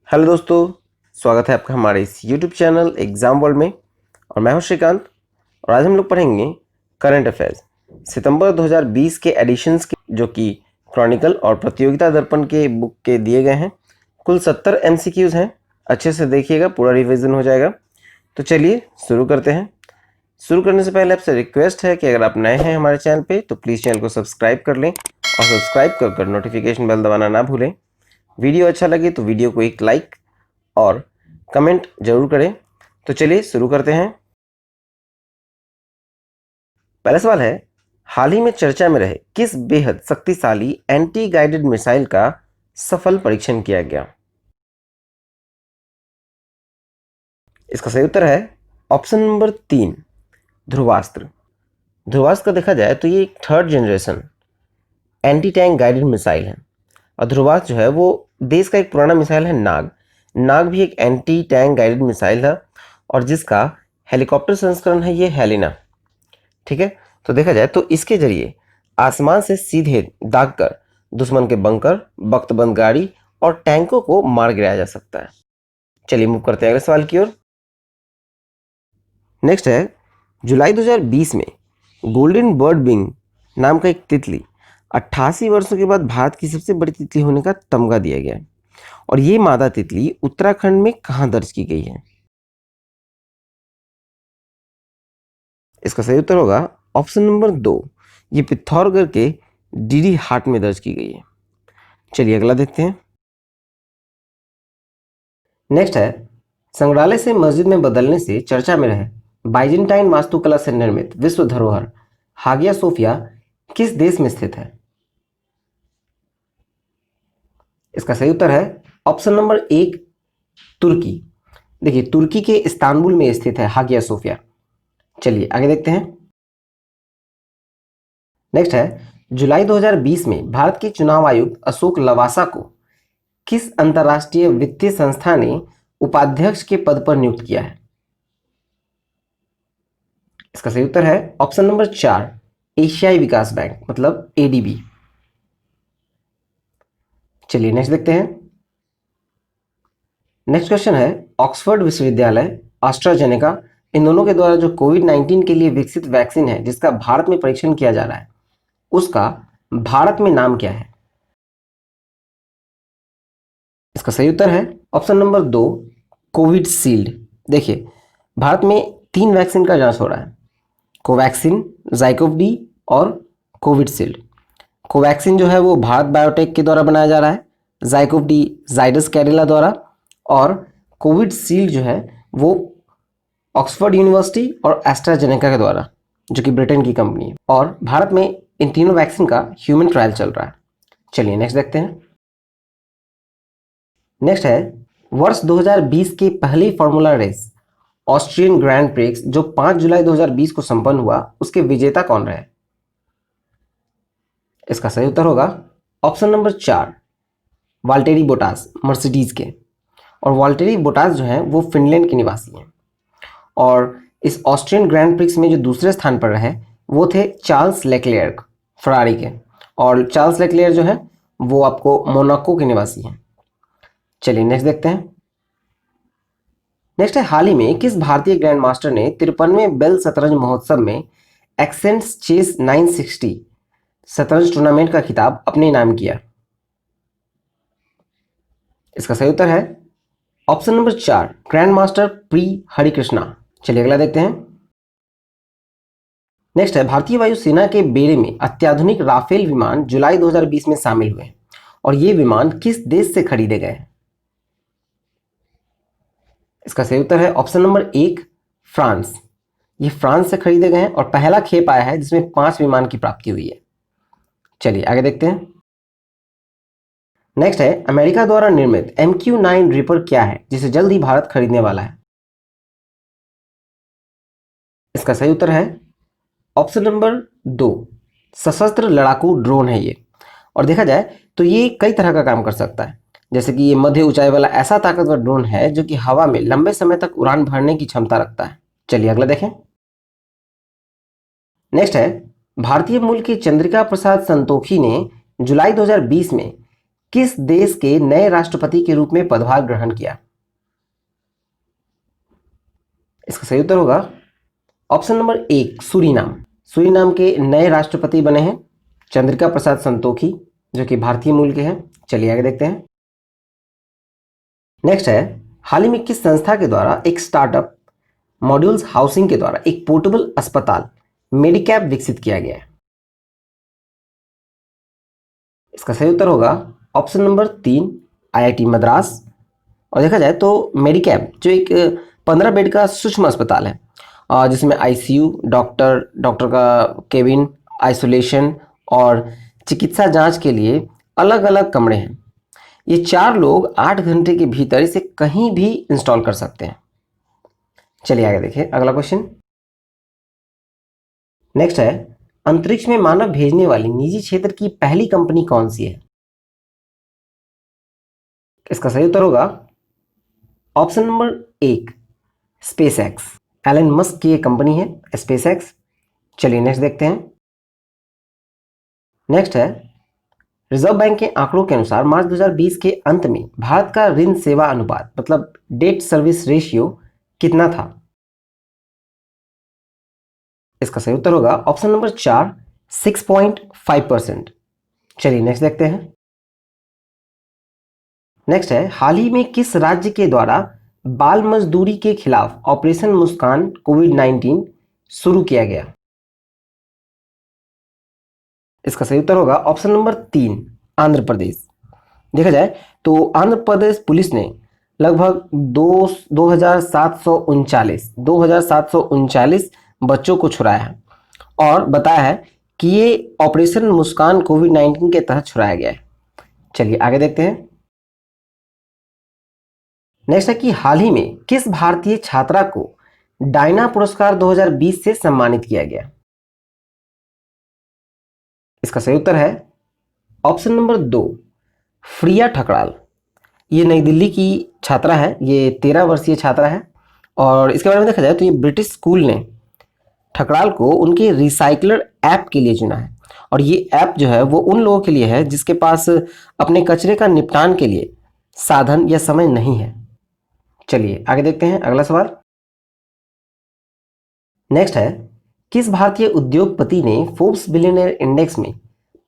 Hello दोस्तों, स्वागत है आपका हमारे इस यूट्यूब चैनल एग्जाम वर्ल्ड में। और मैं हूं श्रीकांत और आज हम लोग पढ़ेंगे करंट अफेयर्स सितंबर 2020 के एडिशंस के, जो कि क्रॉनिकल और प्रतियोगिता दर्पण के बुक के दिए गए हैं। कुल 70 एमसीक्यूज हैं। अच्छे से देखिएगा, पूरा रिवीजन हो जाएगा। तो चलिए शुरू करते हैं। शुरू करने से पहले आपसे रिक्वेस्ट है कि अगर आप नए हैं हमारे चैनल पे तो प्लीज़ चैनल को सब्सक्राइब कर लें और सब्सक्राइब कर नोटिफिकेशन बेल दबाना ना भूलें। वीडियो अच्छा लगे तो वीडियो को एक लाइक और कमेंट जरूर करें। तो चलिए शुरू करते हैं। पहला सवाल है, हाल ही में चर्चा में रहे किस बेहद शक्तिशाली एंटी गाइडेड मिसाइल का सफल परीक्षण किया गया? इसका सही उत्तर है ऑप्शन नंबर 3, ध्रुवास्त्र। ध्रुवास्त्र का देखा जाए तो ये एक third generation anti tank guided missile है। और ध्रुवास्त्र जो है वो देश का एक पुराना मिसाइल है। नाग नाग भी एक एंटी टैंक गाइडेड मिसाइल है और जिसका हेलीकॉप्टर संस्करण है ये हेलिना। ठीक है, तो देखा जाए तो इसके जरिए आसमान से सीधे दागकर दुश्मन के बंकर, बख्तबंद गाड़ी और टैंकों को मार गिराया जा सकता है। चलिए मूव करते हैं अगले सवाल की ओर। नेक्स्ट है, जुलाई 2020 में गोल्डन बर्ड बिंग नाम का एक तितली 88 वर्षों के बाद भारत की सबसे बड़ी तितली होने का तमगा दिया गया है। और ये मादा तितली उत्तराखंड में कहाँ दर्ज की गई है? इसका सही उत्तर होगा ऑप्शन नंबर 2, ये पिथौरगढ़ के डीडी हाट में दर्ज की गई है। चलिए अगला देखते हैं। नेक्स्ट है, संग्रहालय से मस्जिद में बदलने से चर्चा में रहे बाइजेंटाइन वास्तुकला से निर्मित विश्व धरोहर हागिया सोफिया किस देश में स्थित है? इसका सही उत्तर है ऑप्शन नंबर 1, तुर्की। देखिए, तुर्की के इस्तांबुल में स्थित है हागिया सोफिया। चलिए आगे देखते हैं। नेक्स्ट है, जुलाई 2020 में भारत के चुनाव आयुक्त अशोक लवासा को किस अंतर्राष्ट्रीय वित्तीय संस्था ने उपाध्यक्ष के पद पर नियुक्त किया है? इसका सही उत्तर है ऑप्शन नंबर 4, एशियाई विकास बैंक मतलब एडीबी। चलिए नेक्स्ट देखते हैं। नेक्स्ट क्वेश्चन है, ऑक्सफोर्ड विश्वविद्यालय, एस्ट्राजेनेका, इन दोनों के द्वारा जो कोविड-19 के लिए विकसित वैक्सीन है जिसका भारत में परीक्षण किया जा रहा है उसका भारत में नाम क्या है? इसका सही उत्तर है ऑप्शन नंबर 2, कोविडशील्ड। देखिए, भारत में 3 वैक्सीन का जांच हो रहा है, कोवैक्सीन, ज़ाइकोव डी और कोविडशील्ड। कोवैक्सीन जो है वो भारत बायोटेक के द्वारा बनाया जा रहा है, ज़ाइकोव डी जाइडस कैडिला द्वारा, और कोविडशील्ड जो है वो ऑक्सफोर्ड यूनिवर्सिटी और एस्ट्राजेनेका के द्वारा, जो कि ब्रिटेन की कंपनी है। और भारत में इन तीनों वैक्सीन का ह्यूमन ट्रायल चल रहा है। चलिए नेक्स्ट देखते हैं। नेक्स्ट है, वर्ष 2020 की पहली formula race Austrian Grand Prix जो 5 जुलाई 2020 को संपन्न हुआ उसके विजेता कौन रहे? इसका सही उत्तर होगा option number 4, Valtteri Bottas, Mercedes के। और वाल्टेरी बोटास जो है वो फिनलैंड के निवासी हैं। और इस ऑस्ट्रियन ग्रैंड प्रिक्स में जो दूसरे स्थान पर रहे वो थे चार्ल्स लेक्लेयर्क, फरारी के। और चार्ल्स लेक्लेयर जो है वो आपको मोनाको के निवासी हैं। चलिए नेक्स्ट देखते हैं। नेक्स्ट है, हाल ही में किस भारतीय ग्रैंड मास्टर ने 53वें बेल शतरंज महोत्सव में एक्सेंट्स चेस 960 शतरंज टूर्नामेंट का खिताब अपने नाम किया? इसका सही उत्तर है option number 4, grand master pre Harikrishna. चलिए अगला देखते हैं। नेक्स्ट है, भारतीय वायुसेना के बेड़े में अत्याधुनिक राफेल विमान जुलाई 2020 में शामिल हुए और ये विमान किस देश से खरीदे गए? इसका सही उत्तर है ऑप्शन नंबर 1, फ्रांस। ये फ्रांस से खरीदे गए हैं और पहला खेप आया है जिसमें 5 विमान की प्राप्ति हुई है। चलिए आगे देखते हैं। नेक्स्ट है, अमेरिका द्वारा निर्मित MQ-9 रिपर क्या है जिसे जल्द ही भारत खरीदने वाला है? इसका सही उत्तर है ऑप्शन नंबर 2, सशस्त्र लड़ाकू ड्रोन है ये। और देखा जाए तो ये कई तरह का काम कर सकता है, जैसे कि ये मध्य ऊंचाई वाला ऐसा ताकतवर ड्रोन है जो कि हवा में लंबे समय तक उड़ान भरने की क्षमता रखता है। चलिए अगला देखें। नेक्स्ट है, भारतीय मूल के चंद्रिका प्रसाद संतोखी ने जुलाई 2020 में किस देश के नए राष्ट्रपति के रूप में पदभार ग्रहण किया? इसका सही उत्तर होगा ऑप्शन नंबर 1 सूरीनाम। सूरीनाम के नए राष्ट्रपति बने हैं चंद्रिका प्रसाद संतोखी, जो कि भारतीय मूल के हैं। चलिए आगे देखते हैं। नेक्स्ट है, हाल ही में किस संस्था के द्वारा एक स्टार्टअप मॉड्यूल्स हाउसिंग के द्वारा एक पोर्टेबल अस्पताल मेडिकैप विकसित किया गया है? इसका सही उत्तर होगा ऑप्शन नंबर 3 आईआईटी मद्रास। और देखा जाए तो मेडिकैप जो एक 15 बेड का सूक्ष्म अस्पताल है, जिसमें आईसीयू, डॉक्टर का केबिन, आइसोलेशन और चिकित्सा जांच के लिए अलग अलग कमरे हैं। ये 4 लोग 8 घंटे के भीतर इसे कहीं भी इंस्टॉल कर सकते हैं। चलिए आगे देखिए अगला क्वेश्चन। नेक्स्ट है, अंतरिक्ष में मानव भेजने वाली निजी क्षेत्र की पहली कंपनी कौन सी है? इसका सही उत्तर होगा option number 1 SpaceX. Elon Musk की एक कंपनी है स्पेसएक्स। चलिए नेक्स्ट देखते हैं। नेक्स्ट है, रिजर्व बैंक के आंकड़ों के अनुसार मार्च 2020 के अंत में भारत का ऋण सेवा अनुपात मतलब डेट सर्विस रेशियो कितना था? इसका सही उत्तर होगा ऑप्शन नंबर 4 6.5%। चलिए नेक्स्ट देखते हैं। नेक्स्ट है, हाल ही में किस राज्य के द्वारा बाल मजदूरी के खिलाफ ऑपरेशन मुस्कान कोविड-19 शुरू किया गया? इसका सही उत्तर होगा ऑप्शन नंबर 3 आंध्र प्रदेश। देखा जाए तो आंध्र प्रदेश पुलिस ने लगभग 2739 बच्चों को छुड़ाया है और बताया है कि ये ऑपरेशन मुस्कान कोविड-19 के तहत छुड़ाया गया है। चलिए आगे देखते हैं। नेक्स्ट है कि हाल ही में किस भारतीय छात्रा को डायना पुरस्कार 2020 से सम्मानित किया गया? इसका सही उत्तर है ऑप्शन नंबर 2 फ्रिया ठकराल। ये नई दिल्ली की छात्रा है, ये 13 वर्षीय छात्रा है और इसके बारे में देखा जाए तो ये ब्रिटिश स्कूल ने ठकराल को उनके रिसाइकलर ऐप के लिए चुना है। और ये ऐप जो है वो उन लोगों के लिए है जिसके पास अपने कचरे का निपटान के लिए साधन या समय नहीं है। चलिए आगे देखते हैं अगला सवाल। नेक्स्ट है, किस भारतीय उद्योगपति ने फोर्ब्स बिलियनियर इंडेक्स में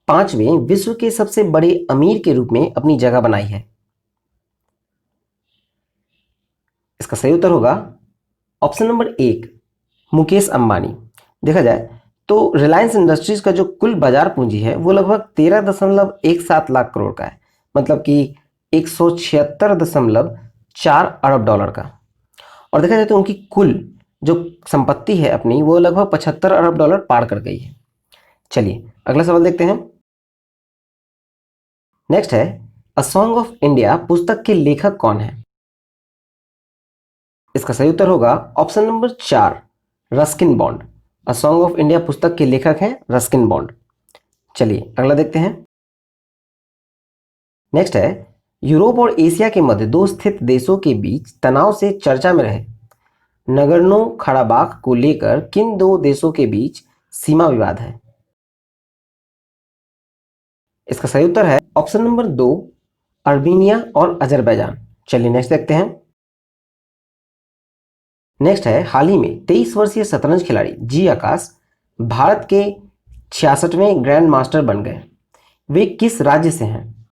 5वें विश्व के सबसे बड़े अमीर के रूप में अपनी जगह बनाई है? इसका सही उत्तर होगा ऑप्शन नंबर 1 मुकेश अंबानी। देखा जाए तो रिलायंस इंडस्ट्रीज का जो कुल बाजार पूंजी है वो लगभग 13.17 लाख करोड़ का है, मतलब कि 176.4 अरब डॉलर का। और देखा जाए तो उनकी कुल जो संपत्ति है अपनी वो लगभग 75 अरब डॉलर पार कर गई है। चलिए अगला सवाल देखते हैं। नेक्स्ट है, अ सॉन्ग ऑफ इंडिया पुस्तक के लेखक कौन है? इसका सही उत्तर होगा option number 4 Ruskin bond. A song of India पुस्तक के लेखक हैं रस्किन बॉन्ड। चलिए अगला देखते हैं। नेक्स्ट है, यूरोप और एशिया के मध्य 2 स्थित देशों के बीच तनाव से चर्चा में रहे नगर्नो कराबाख को लेकर किन 2 देशों के बीच सीमा विवाद है? इसका सही उत्तर है ऑप्शन नंबर 2 अर्मीनिया और अजरबैजान। चलिए नेक्स्ट देखते हैं। नेक्स्ट है, हाल ही में 23 वर्षीय शतरंज खिलाड़ी जी आकाश भारत के 66वें ग्रैंड मास्टर बन गए। वे किस राज्य से हैं?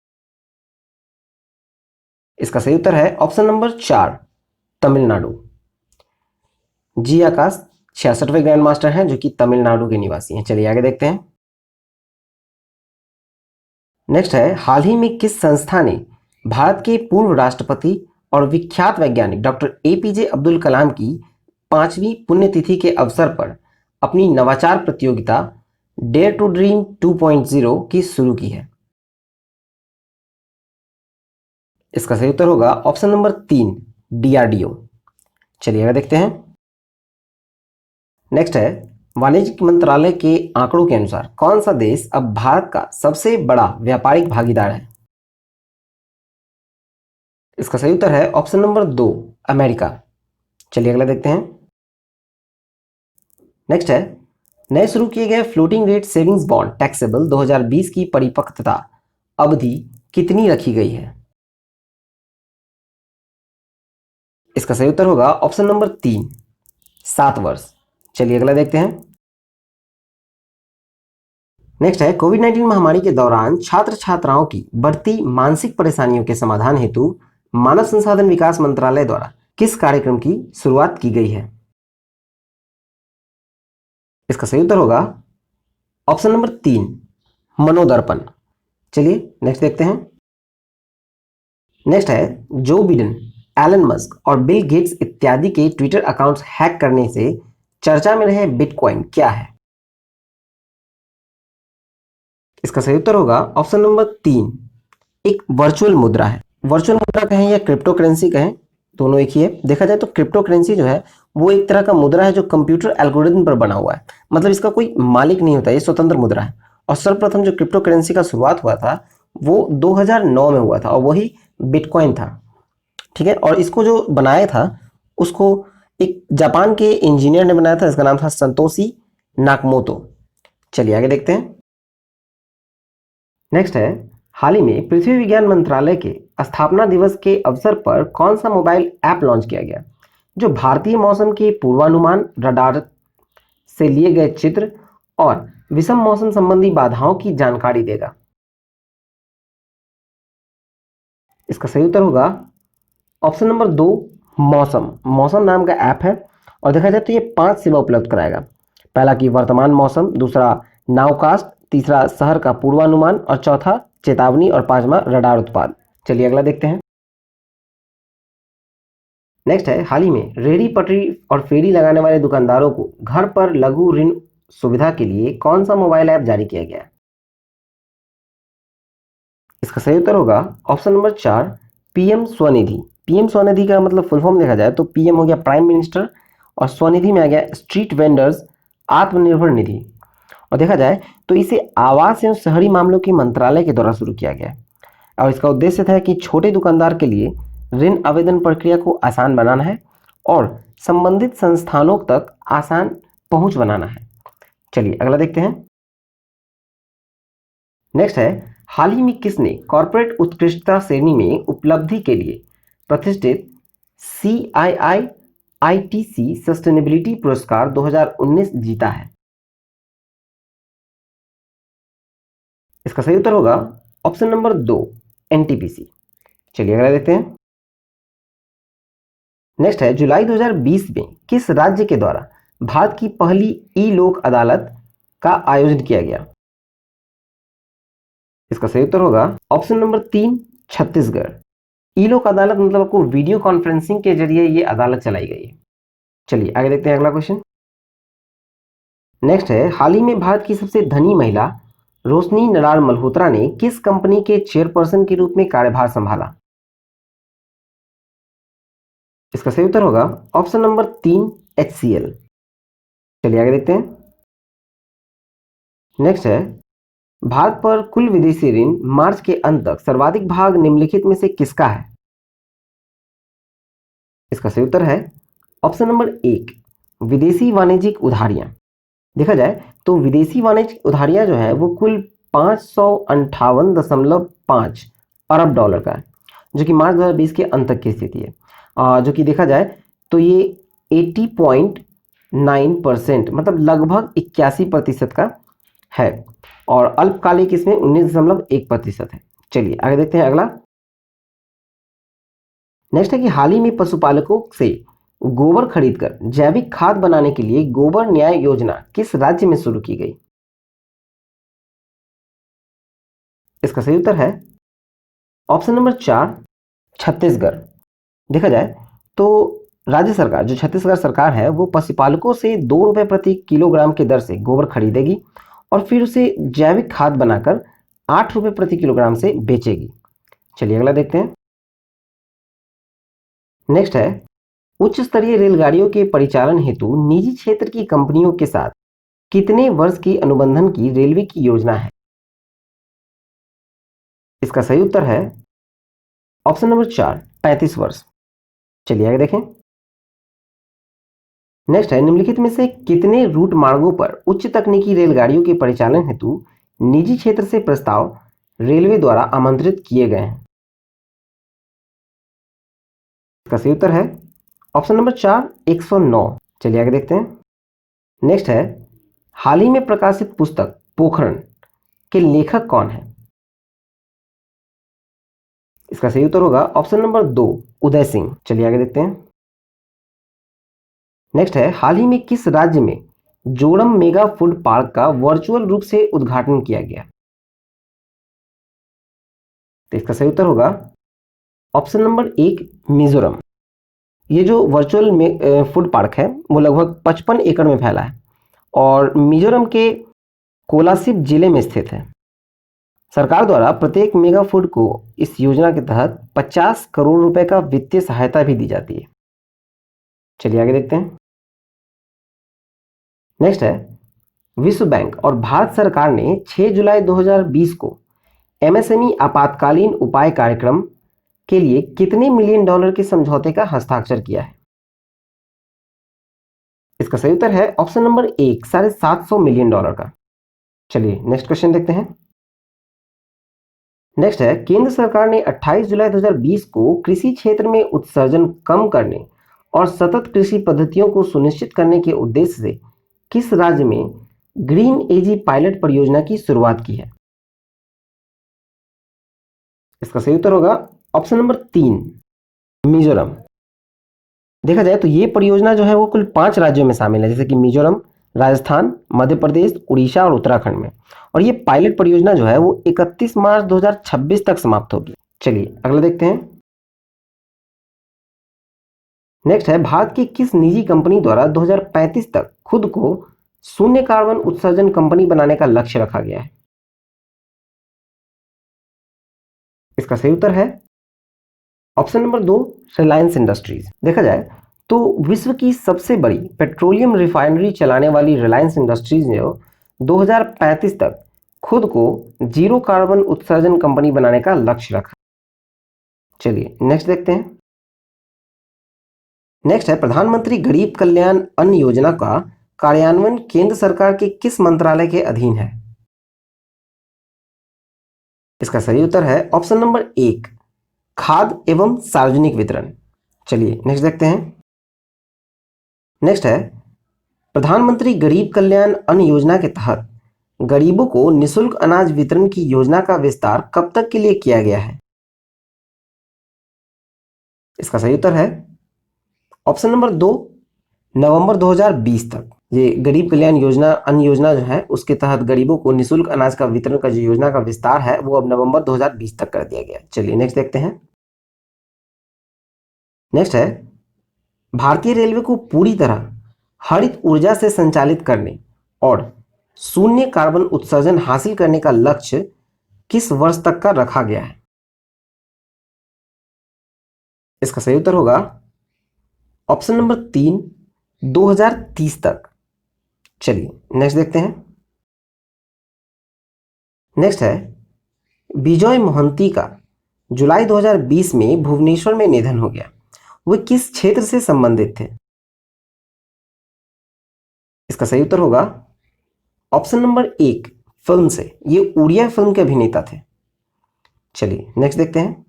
इसका सही उत्तर है ऑप्शन नंबर 4 तमिलनाडु। जी आकाश 66वें ग्रैंड मास्टर हैं जो कि तमिलनाडु के निवासी हैं। चलिए आगे देखते हैं। नेक्स्ट है, हाल ही में किस संस्था ने भारत के पूर्व राष्ट्रपति और विख्यात वैज्ञानिक डॉक्टर एपीजे अब्दुल कलाम की 5वीं पुण्यतिथि के अवसर पर अपनी नवाचार प्रतियोगिता डेयर टू ड्रीम 2.0 की शुरू की है? इसका सही उत्तर होगा ऑप्शन नंबर 3 डीआरडीओ। चलिए आगे देखते हैं। नेक्स्ट है, वाणिज्य मंत्रालय के आंकड़ों के अनुसार कौन सा देश अब भारत का सबसे बड़ा व्यापारिक भागीदार है? इसका सही उत्तर है ऑप्शन नंबर 2 अमेरिका। चलिए अगला देखते हैं। नेक्स्ट है, नए शुरू किए गए floating rate savings bond taxable 2020 की परिपक्वता अवधि कितनी रखी गई है? इसका सही उत्तर होगा ऑप्शन नंबर 3, 7 वर्ष। चलिए अगला देखते हैं। नेक्स्ट है, कोविड-19 महामारी के दौरान छात्र छात्राओं की बढ़ती मानसिक परेशानियों के समाधान हेतु मानव संसाधन विकास मंत्रालय द्वारा किस कार्यक्रम की शुरुआत की गई है? इसका सही उत्तर होगा ऑप्शन नंबर 3, मनोदर्पण। चलिए नेक्स्ट देखते हैं। नेक्स्ट है, जो बिडेन, एलन मस्क और बिल गेट्स इत्यादि के ट्विटर अकाउंट्स हैक करने से चर्चा में रहे बिटकॉइन क्या है? इसका सही उत्तर होगा ऑप्शन नंबर 3, एक वर्चुअल मुद्रा है। वर्चुअल मुद्रा कहें या क्रिप्टो करेंसी कहें, दोनों एक ही है। देखा जाए तो क्रिप्टो करेंसी जो है वो एक तरह का मुद्रा है जो कंप्यूटर एल्गोरिथम पर बना हुआ है, मतलब इसका कोई मालिक नहीं होता, ये स्वतंत्र मुद्रा है। और सर्वप्रथम जो क्रिप्टो करेंसी का शुरुआत हुआ था वो 2009 में हुआ था और वही बिटकॉइन था। ठीक है, और इसको जो बनाया था उसको एक जापान के इंजीनियर ने बनाया था, इसका नाम था संतोशी नाकमोतो। चलिए आगे देखते हैं। नेक्स्ट है, हाल ही में पृथ्वी विज्ञान मंत्रालय के स्थापना दिवस के अवसर पर कौन सा मोबाइल ऐप लॉन्च किया गया जो भारतीय मौसम के पूर्वानुमान, रडार से लिए गए चित्र और विषम मौसम संबंधी बाधाओं की जानकारी देगा? इसका सही उत्तर होगा ऑप्शन नंबर 2, मौसम। मौसम नाम का ऐप है और देखा जाए तो ये 5 सेवा उपलब्ध कराएगा। पहला कि वर्तमान मौसम, दूसरा नाउकास्ट, तीसरा शहर का पूर्वानुमान और चौथा चेतावनी और पांचवा रडार उत्पाद। चलिए अगला देखते हैं। नेक्स्ट है, हाल ही में रेहड़ी पटरी और फेरी लगाने वाले दुकानदारों को घर पर लघु ऋण सुविधा के लिए कौन सा मोबाइल ऐप जारी किया गया है? इसका सही उत्तर होगा option number 4, PM Svanidhi. PM Svanidhi का मतलब फुल फॉर्म देखा जाए तो पीएम हो गया प्राइम मिनिस्टर और स्वनिधि में आ गया स्ट्रीट वेंडर्स आत्मनिर्भर निधि। और देखा जाए तो इसे आवास एवं शहरी मामलों के मंत्रालय के द्वारा शुरू किया गया है और इसका उद्देश्य था कि छोटे दुकानदार के लिए ऋण आवेदन प्रक्रिया को आसान बनाना है और संबंधित संस्थानों तक आसान पहुंच बनाना है। चलिए अगला देखते हैं। नेक्स्ट है, हाल ही में किसने कॉर्पोरेट उत्कृष्टता श्रेणी में उपलब्धि के लिए प्रतिष्ठित CII-ITC सस्टेनेबिलिटी पुरस्कार 2019 जीता है? इसका सही उत्तर होगा ऑप्शन नंबर 2, NTPC। चलिए अगला देखते हैं। नेक्स्ट है, जुलाई 2020 में किस राज्य के द्वारा भारत की पहली ई लोक अदालत का आयोजन किया गया? इसका सही उत्तर होगा ऑप्शन नंबर 3, छत्तीसगढ़। ई लोक अदालत मतलब आपको वीडियो कॉन्फ्रेंसिंग के जरिए ये अदालत चलाई गई है। चलिए आगे देखते हैं अगला क्वेश्चन। नेक्स्ट है, हाल ही में भारत की सबसे धनी महिला रोशनी नडार मल्होत्रा ने किस कंपनी के चेयरपर्सन के रूप में कार्यभार संभाला? इसका सही उत्तर होगा ऑप्शन नंबर 3, HCL। चलिए आगे देखते हैं। नेक्स्ट है, भारत पर कुल विदेशी ऋण मार्च के अंत तक सर्वाधिक भाग निम्नलिखित में से किसका है? इसका सही उत्तर है ऑप्शन नंबर 1, विदेशी वाणिज्यिक उधारियां। देखा जाए तो विदेशी वाणिज्यिक उधारियां जो है वो कुल 558.5 अरब डॉलर का है, जो कि मार्च 2020 के अंत तक की स्थिति है। जो कि देखा जाए तो ये 80.9% मतलब लगभग 81% का है और अल्पकालिक इसमें 19.1% है। चलिए आगे देखते हैं अगला। नेक्स्ट है कि हाल ही में पशुपालकों से गोबर खरीदकर जैविक खाद बनाने के लिए गोबर न्याय योजना किस राज्य में शुरू की गई? इसका सही उत्तर है ऑप्शन नंबर 4, छत्तीसगढ़। देखा जाए तो राज्य सरकार, जो छत्तीसगढ़ सरकार है, वो पशुपालकों से 2 रुपये प्रति किलोग्राम की दर से गोबर खरीदेगी और फिर उसे जैविक खाद बनाकर 8 रुपये प्रति किलोग्राम से बेचेगी। चलिए अगला देखते हैं। नेक्स्ट है, उच्च स्तरीय रेलगाड़ियों के परिचालन हेतु निजी क्षेत्र की कंपनियों के साथ कितने वर्ष की अनुबंधन की रेलवे की योजना है? इसका सही उत्तर है ऑप्शन नंबर 4, 35 वर्ष। चलिए आगे देखें। नेक्स्ट है, निम्नलिखित में से कितने रूट मार्गों पर उच्च तकनीकी रेलगाड़ियों के परिचालन हेतु निजी क्षेत्र से प्रस्ताव रेलवे द्वारा आमंत्रित किए गए हैं? इसका सही उत्तर है ऑप्शन नंबर 4, 109। चलिए आगे देखते हैं। नेक्स्ट है, हाल ही में प्रकाशित पुस्तक पोखरण के लेखक कौन है? इसका सही उत्तर होगा ऑप्शन नंबर 2, उदय सिंह। चलिए आगे देखते हैं। नेक्स्ट है, हाल ही में किस राज्य में जोरम मेगा फूड पार्क का वर्चुअल रूप से उद्घाटन किया गया? तो इसका सही उत्तर होगा ऑप्शन नंबर 1, मिजोरम। ये जो वर्चुअल फूड पार्क है वो लगभग 55 एकड़ में फैला है और मिजोरम के कोलासिब जिले में स्थित है। सरकार द्वारा प्रत्येक मेगा फूड को इस योजना के तहत 50 करोड़ रुपए का वित्तीय सहायता भी दी जाती है। चलिए आगे देखते हैं। नेक्स्ट है, विश्व बैंक और भारत सरकार ने 6 जुलाई 2020 को एमएसएमई आपातकालीन उपाय कार्यक्रम के लिए कितने मिलियन डॉलर के समझौते का हस्ताक्षर किया है? इसका सही उत्तर है ऑप्शन नंबर 1, $750 मिलियन का। चलिए नेक्स्ट क्वेश्चन देखते हैं। नेक्स्ट है, केंद्र सरकार ने 28 जुलाई 2020 को कृषि क्षेत्र में उत्सर्जन कम करने और सतत कृषि पद्धतियों को सुनिश्चित करने के उद्देश्य से किस राज्य में ग्रीन एजी पायलट परियोजना की शुरुआत की है? इसका सही उत्तर होगा ऑप्शन नंबर 3, मिजोरम। देखा जाए तो ये परियोजना जो है वो कुल 5 राज्यों में शामिल है, जैसे कि मिजोरम, राजस्थान, मध्य प्रदेश, उड़ीसा और उत्तराखंड में। और ये पायलट परियोजना जो है वो 31 मार्च 2026 तक समाप्त होगी। चलिए अगला देखते हैं। नेक्स्ट है, भारत की किस निजी कंपनी द्वारा 2035 तक खुद को शून्य कार्बन उत्सर्जन कंपनी बनाने का लक्ष्य रखा गया है? इसका सही उत्तर है ऑप्शन नंबर 2, रिलायंस इंडस्ट्रीज। देखा जाए तो विश्व की सबसे बड़ी पेट्रोलियम रिफाइनरी चलाने वाली रिलायंस इंडस्ट्रीज ने 2035 तक खुद को जीरो कार्बन उत्सर्जन कंपनी बनाने का लक्ष्य रखा। चलिए नेक्स्ट देखते हैं। नेक्स्ट है, प्रधानमंत्री गरीब कल्याण अन्न योजना का कार्यान्वयन केंद्र सरकार के किस मंत्रालय के अधीन है? इसका सही उत्तर है ऑप्शन नंबर 1, खाद्य एवं सार्वजनिक वितरण। चलिए नेक्स्ट देखते हैं। नेक्स्ट है, प्रधानमंत्री गरीब कल्याण अन्न योजना के तहत गरीबों को निःशुल्क अनाज वितरण की योजना का विस्तार कब तक के लिए किया गया है? इसका सही उत्तर है ऑप्शन नंबर 2, नवंबर 2020 तक। ये गरीब कल्याण योजना अन्न योजना जो है उसके तहत गरीबों को निःशुल्क अनाज का वितरण का जो योजना का विस्तार है वो अब नवंबर 2020 तक कर दिया गया। चलिए नेक्स्ट देखते हैं। नेक्स्ट है, भारतीय रेलवे को पूरी तरह हरित ऊर्जा से संचालित करने और शून्य कार्बन उत्सर्जन हासिल करने का लक्ष्य किस वर्ष तक का रखा गया है? इसका सही उत्तर होगा ऑप्शन नंबर 3, 2030 तक। चलिए नेक्स्ट देखते हैं। नेक्स्ट है, बिजॉय मोहंती का जुलाई 2020 में भुवनेश्वर में निधन हो गया। वे किस क्षेत्र से संबंधित थे? इसका सही उत्तर होगा ऑप्शन नंबर 1, फिल्म से। ये उड़िया फिल्म के अभिनेता थे। चलिए नेक्स्ट देखते हैं।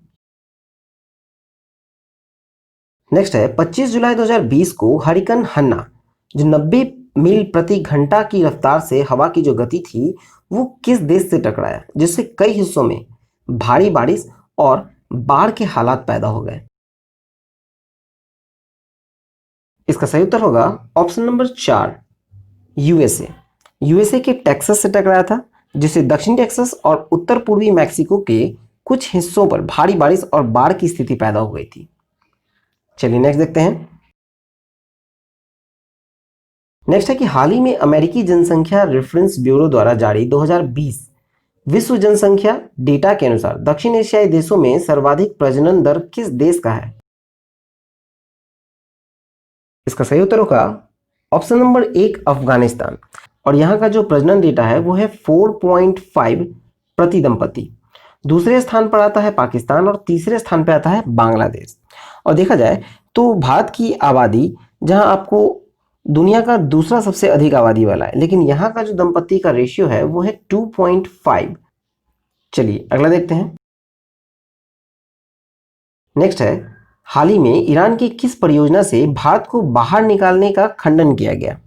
नेक्स्ट है, 25 जुलाई 2020 को हरिकेन हन्ना जो 90 मील प्रति घंटा की रफ्तार से हवा की जो गति थी वो किस देश से टकराया जिससे कई हिस्सों में भारी बारिश और बाढ़ के हालात पैदा हो गए? इसका सही उत्तर होगा ऑप्शन नंबर 4, यूएसए। यूएसए के टेक्सास से टकराया था जिससे दक्षिण टेक्सास और उत्तर पूर्वी मैक्सिको के कुछ हिस्सों पर भारी बारिश और बाढ़ की स्थिति पैदा हो गई थी। चलिए नेक्स्ट देखते हैं। नेक्स्ट है कि हाल ही में अमेरिकी जनसंख्या रेफरेंस ब्यूरो द्वारा जारी 2020 विश्व जनसंख्या डेटा के अनुसार दक्षिण एशियाई देशों में सर्वाधिक प्रजनन दर किस देश का है? इसका सही उत्तर होगा ऑप्शन नंबर 1, अफगानिस्तान। और यहाँ का जो प्रजनन डेटा है वो है 4.5 प्रति दंपति। दूसरे स्थान पर आता है पाकिस्तान और तीसरे स्थान पर आता है बांग्लादेश। और देखा जाए तो भारत की आबादी जहां आपको दुनिया का दूसरा सबसे अधिक आबादी वाला है, लेकिन यहाँ का जो दंपति का रेशियो है वो है 2.5। चलिए अगला देखते हैं। नेक्स्ट है, हाल ही में ईरान की किस परियोजना से भारत को बाहर निकालने का खंडन किया गया?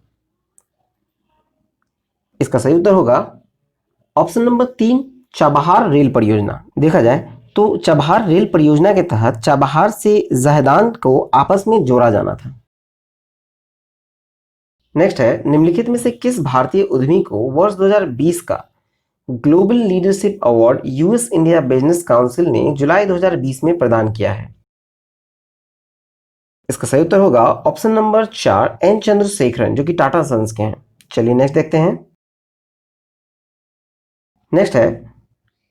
इसका सही उत्तर होगा ऑप्शन नंबर 3, चाबहार रेल परियोजना। देखा जाए तो चाबहार रेल परियोजना के तहत चाबहार से जहेदान को आपस में जोड़ा जाना था। नेक्स्ट है, निम्नलिखित में से किस भारतीय उद्यमी को वर्ष 2020 का global leadership award US India business council ने जुलाई 2020 में प्रदान किया है? इसका सही उत्तर होगा ऑप्शन नंबर 4, एन चंद्रशेखरन, जो कि टाटा सन्स के हैं। चलिए नेक्स्ट देखते हैं। नेक्स्ट है,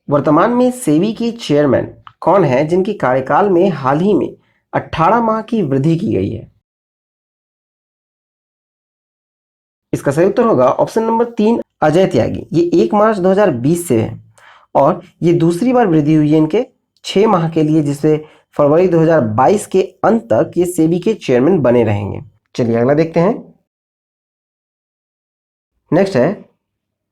वर्तमान में सेबी के चेयरमैन कौन है जिनके कार्यकाल में हाल ही में 18 माह की वृद्धि की गई है? इसका सही उत्तर होगा ऑप्शन नंबर 3, अजय त्यागी। ये 1 मार्च 2020 से है और ये दूसरी बार वृद्धि हुई है इनके 6 माह के लिए, जिससे फरवरी 2022 के अंत तक ये सेबी के चेयरमैन बने रहेंगे। चलिए अगला देखते हैं। नेक्स्ट है,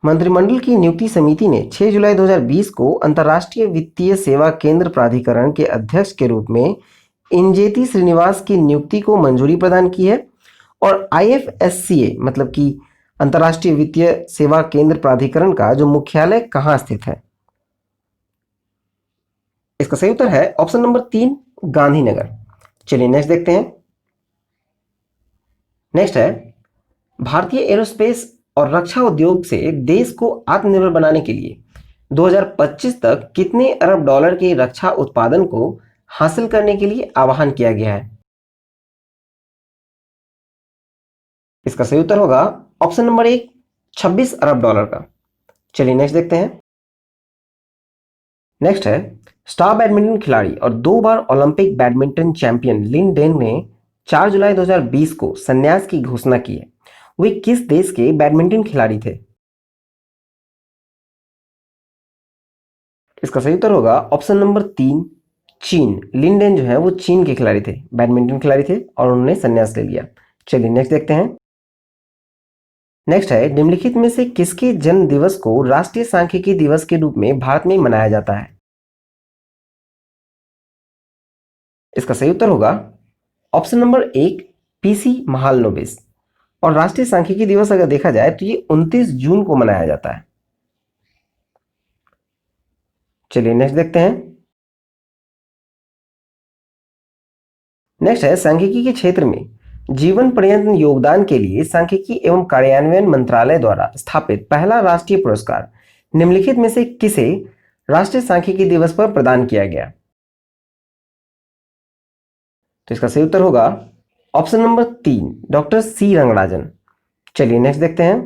मंत्रिमंडल की नियुक्ति समिति ने 6 जुलाई 2020 को अंतर्राष्ट्रीय वित्तीय सेवा केंद्र प्राधिकरण के अध्यक्ष के रूप में इंजेती श्रीनिवास की नियुक्ति को मंजूरी प्रदान की है और IFSCA मतलब कि अंतर्राष्ट्रीय वित्तीय सेवा केंद्र प्राधिकरण का जो मुख्यालय कहाँ स्थित है? इसका सही उत्तर है ऑप्शन नंबर 3, गांधीनगर। चलिए नेक्स्ट देखते हैं। नेक्स्ट है, भारतीय एरोस्पेस और रक्षा उद्योग से देश को आत्मनिर्भर बनाने के लिए 2025 तक कितने अरब डॉलर के रक्षा उत्पादन को हासिल करने के लिए आह्वान किया गया है? इसका सही उत्तर होगा ऑप्शन नंबर 1, 26 अरब डॉलर का। चलिए नेक्स्ट देखते हैं। नेक्स्ट है, स्टार बैडमिंटन खिलाड़ी और 2 बार ओलंपिक बैडमिंटन चैंपियन लिन डेन ने 4 जुलाई 2020 को संन्यास की घोषणा की है। वे किस देश के बैडमिंटन खिलाड़ी थे? इसका सही उत्तर होगा ऑप्शन नंबर 3, चीन। लिन डेन जो है वो चीन के खिलाड़ी थे, बैडमिंटन खिलाड़ी थे और उन्होंने संन्यास ले लिया। चलिए नेक्स्ट देखते हैं। नेक्स्ट है, निम्नलिखित में से किसके जन्म दिवस को राष्ट्रीय सांख्यिकी दिवस के रूप में भारत में मनाया जाता है? इसका सही उत्तर होगा ऑप्शन नंबर 1, PC महालनोबिस। और राष्ट्रीय सांख्यिकी दिवस अगर देखा जाए तो ये 29 जून को मनाया जाता है। चलिए नेक्स्ट देखते हैं। नेक्स्ट है, सांख्यिकी के क्षेत्र में जीवन पर्यंत योगदान के लिए सांख्यिकी एवं कार्यान्वयन मंत्रालय द्वारा स्थापित पहला राष्ट्रीय पुरस्कार निम्नलिखित में से किसे राष्ट्रीय सांख्यिकी दिवस पर प्रदान किया गया? तो इसका सही उत्तर होगा option number 3, doctor C Rangarajan. चलिए नेक्स्ट देखते हैं।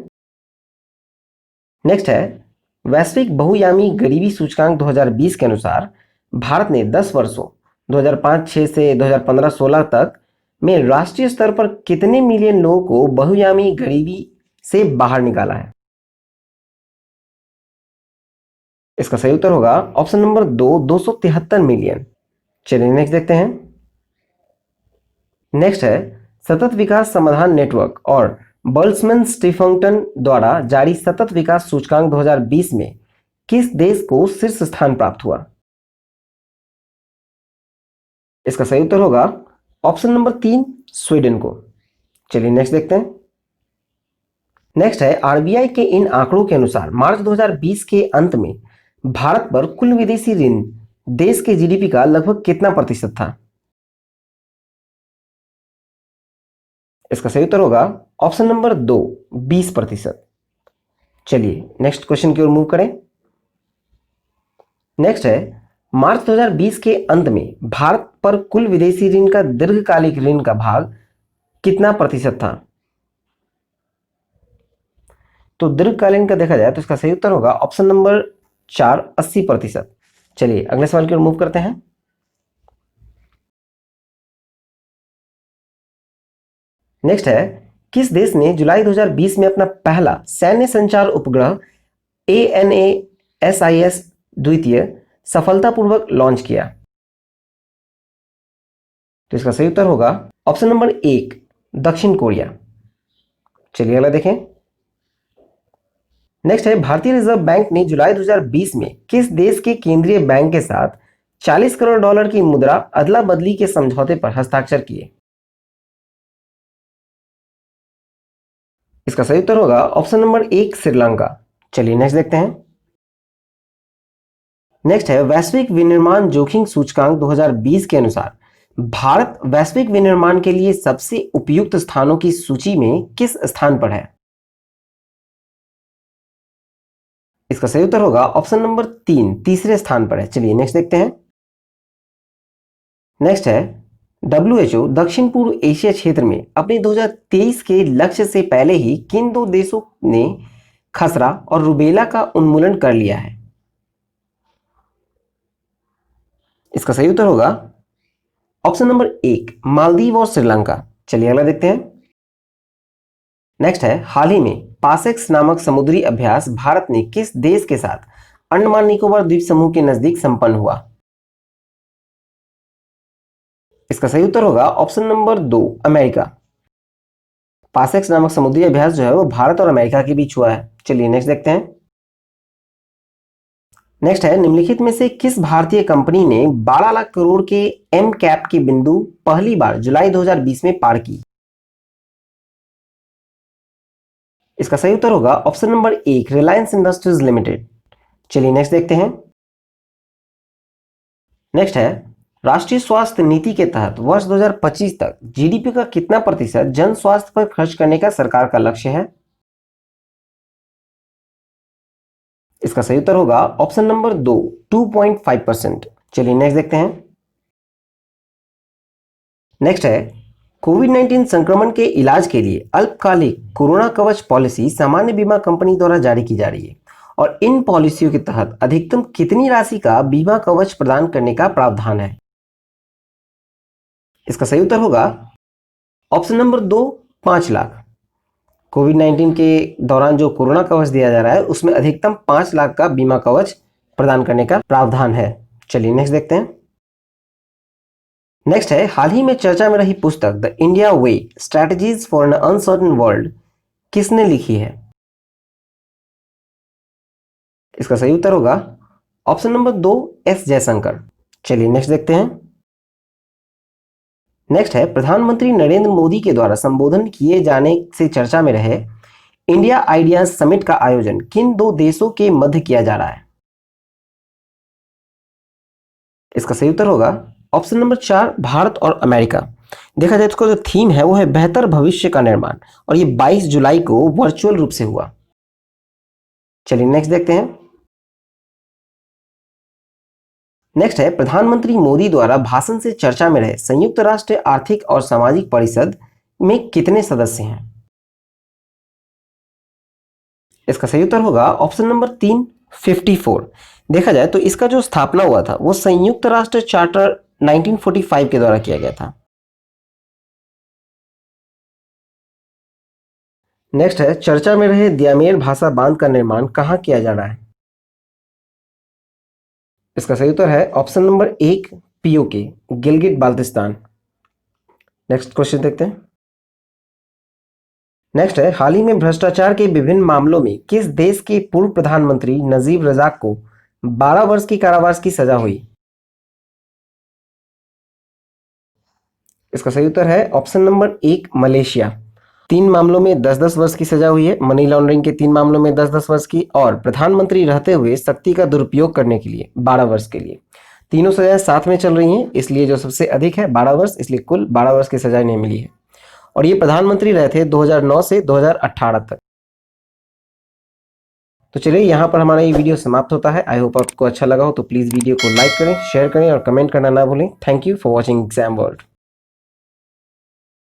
नेक्स्ट है, वैश्विक बहुयामी गरीबी सूचकांक 2020 के अनुसार भारत ने 10 वर्षों 2005-6 से 2015-16 तक में राष्ट्रीय स्तर पर कितने मिलियन लोगों को बहुयामी गरीबी से बाहर निकाला है? इसका सही उत्तर होगा ऑप्शन नंबर 2, 273 मिलियन। चलिए नेक्स्ट देखते हैं। नेक्स्ट है, सतत विकास समाधान नेटवर्क और बर्ल्समैन स्टीफंगटन द्वारा जारी सतत विकास सूचकांक 2020 में किस देश को शीर्ष स्थान प्राप्त हुआ? इसका सही उत्तर होगा ऑप्शन नंबर 3, स्वीडन को। चलिए नेक्स्ट देखते हैं। नेक्स्ट है, RBI के इन आंकड़ों के अनुसार मार्च 2020 के अंत में भारत पर कुल विदेशी ऋण देश के GDP का लगभग कितना प्रतिशत था? इसका सही उत्तर होगा ऑप्शन नंबर 2, 20%। चलिए नेक्स्ट क्वेश्चन की ओर मूव करें। नेक्स्ट है, मार्च 2020 के अंत में भारत पर कुल विदेशी ऋण का दीर्घकालिक ऋण का भाग कितना प्रतिशत था? तो दीर्घकालीन का देखा जाए तो इसका सही उत्तर होगा ऑप्शन नंबर 4, 80%। चलिए अगले सवाल की ओर मूव करते हैं। नेक्स्ट है, किस देश ने जुलाई 2020 में अपना पहला सैन्य संचार उपग्रह ANASIS द्वितीय सफलतापूर्वक लॉन्च किया? तो इसका सही उत्तर होगा ऑप्शन नंबर 1, दक्षिण कोरिया। चलिए अगला देखें। नेक्स्ट है भारतीय रिजर्व बैंक ने जुलाई 2020 में किस देश के केंद्रीय बैंक के साथ 40 करोड़ डॉलर की मुद्रा अदला बदली के समझौते पर हस्ताक्षर किए? इसका सही उत्तर होगा ऑप्शन नंबर 1 श्रीलंका। चलिए नेक्स्ट देखते हैं। नेक्स्ट है वैश्विक विनिर्माण जोखिम सूचकांक 2020 के अनुसार भारत वैश्विक विनिर्माण के लिए सबसे उपयुक्त स्थानों की सूची में किस स्थान पर है? इसका सही उत्तर होगा ऑप्शन नंबर 3 तीसरे स्थान पर है। चलिए नेक्स्ट देखते हैं। नेक्स्ट है WHO दक्षिण पूर्व एशिया क्षेत्र में अपने 2023 के लक्ष्य से पहले ही किन दो देशों ने खसरा और रुबेला का उन्मूलन कर लिया है? इसका सही उत्तर होगा ऑप्शन नंबर 1 मालदीव और श्रीलंका। चलिए अगला देखते हैं। नेक्स्ट है हाल ही में पासेक्स नामक समुद्री अभ्यास भारत ने किस देश के साथ अंडमान निकोबार द्वीप समूह के नजदीक संपन्न हुआ? इसका सही उत्तर होगा ऑप्शन नंबर 2 अमेरिका। पासेक्स नामक समुद्री अभ्यास जो है वो भारत और अमेरिका के बीच हुआ है। चलिए नेक्स्ट देखते हैं। नेक्स्ट है निम्नलिखित में से किस भारतीय कंपनी ने 12 लाख करोड़ के एम कैप की बिंदु पहली बार जुलाई 2020 में पार की? इसका सही उत्तर होगा option number 1 Reliance industries limited. चलिए नेक्स्ट देखते हैं। नेक्स्ट है राष्ट्रीय स्वास्थ्य नीति के तहत वर्ष 2025 तक जीडीपी का कितना प्रतिशत जन स्वास्थ्य पर खर्च करने का सरकार का लक्ष्य है? इसका सही उत्तर होगा ऑप्शन नंबर 2 2.5%। चलिए नेक्स्ट देखते हैं। नेक्स्ट है कोविड-19 संक्रमण के इलाज के लिए अल्पकालिक कोरोना कवच पॉलिसी सामान्य बीमा कंपनी द्वारा जारी की जा रही है और इन पॉलिसियों के तहत अधिकतम कितनी राशि का बीमा कवच प्रदान करने का प्रावधान है? इसका सही उत्तर होगा ऑप्शन नंबर 2 5 लाख। कोविड-19 के दौरान जो कोरोना कवच दिया जा रहा है उसमें अधिकतम 5 लाख का बीमा कवच प्रदान करने का प्रावधान है। चलिए नेक्स्ट देखते हैं। नेक्स्ट है हाल ही में चर्चा में रही पुस्तक the India way strategies for an uncertain world किसने लिखी है? इसका सही उत्तर होगा ऑप्शन नंबर 2 एस जयशंकर। चलिए नेक्स्ट देखते हैं। नेक्स्ट है प्रधानमंत्री नरेंद्र मोदी के द्वारा संबोधन किए जाने से चर्चा में रहे इंडिया आइडियाज समिट का आयोजन किन दो देशों के मध्य किया जा रहा है? इसका सही उत्तर होगा ऑप्शन नंबर 4 भारत और अमेरिका। देखा जाए इसका जो थीम है वो है बेहतर भविष्य का निर्माण और ये 22 जुलाई को वर्चुअल रूप से हुआ। चलिए नेक्स्ट देखते हैं। नेक्स्ट है प्रधानमंत्री मोदी द्वारा भाषण से चर्चा में रहे संयुक्त राष्ट्र आर्थिक और सामाजिक परिषद में कितने सदस्य हैं? इसका सही उत्तर होगा ऑप्शन नंबर 3 54। देखा जाए तो इसका जो स्थापना हुआ था वो संयुक्त राष्ट्र चार्टर 1945 के द्वारा किया गया था। नेक्स्ट है चर्चा में रहे द्यामेर भाषा बांध का निर्माण कहाँ किया जा रहा है? इसका सही उत्तर है option number 1 PoK Gilgit Baltistan. Next question देखते हैं। नेक्स्ट है हाल ही में भ्रष्टाचार के विभिन्न मामलों में किस देश के पूर्व प्रधानमंत्री नजीब रजाक को 12 वर्ष की कारावास की सजा हुई? इसका सही उत्तर है ऑप्शन नंबर 1 मलेशिया। 3 मामलों में 10-10 वर्ष की सजा हुई है। मनी लॉन्ड्रिंग के 3 मामलों में 10-10 वर्ष की और प्रधानमंत्री रहते हुए शक्ति का दुरुपयोग करने के लिए 12 वर्ष के लिए। तीनों सजाएं साथ में चल रही हैं, इसलिए जो सबसे अधिक है 12 वर्ष, इसलिए कुल 12 वर्ष की सजा नहीं मिली है और ये प्रधानमंत्री रहे थे 2009 से 2018 तक। तो चलिए यहाँ पर हमारा ये वीडियो समाप्त होता है। आई होप आपको अच्छा लगा हो तो प्लीज़ वीडियो को लाइक करें, शेयर करें और कमेंट करना ना भूलें। Thank you for watching exam world.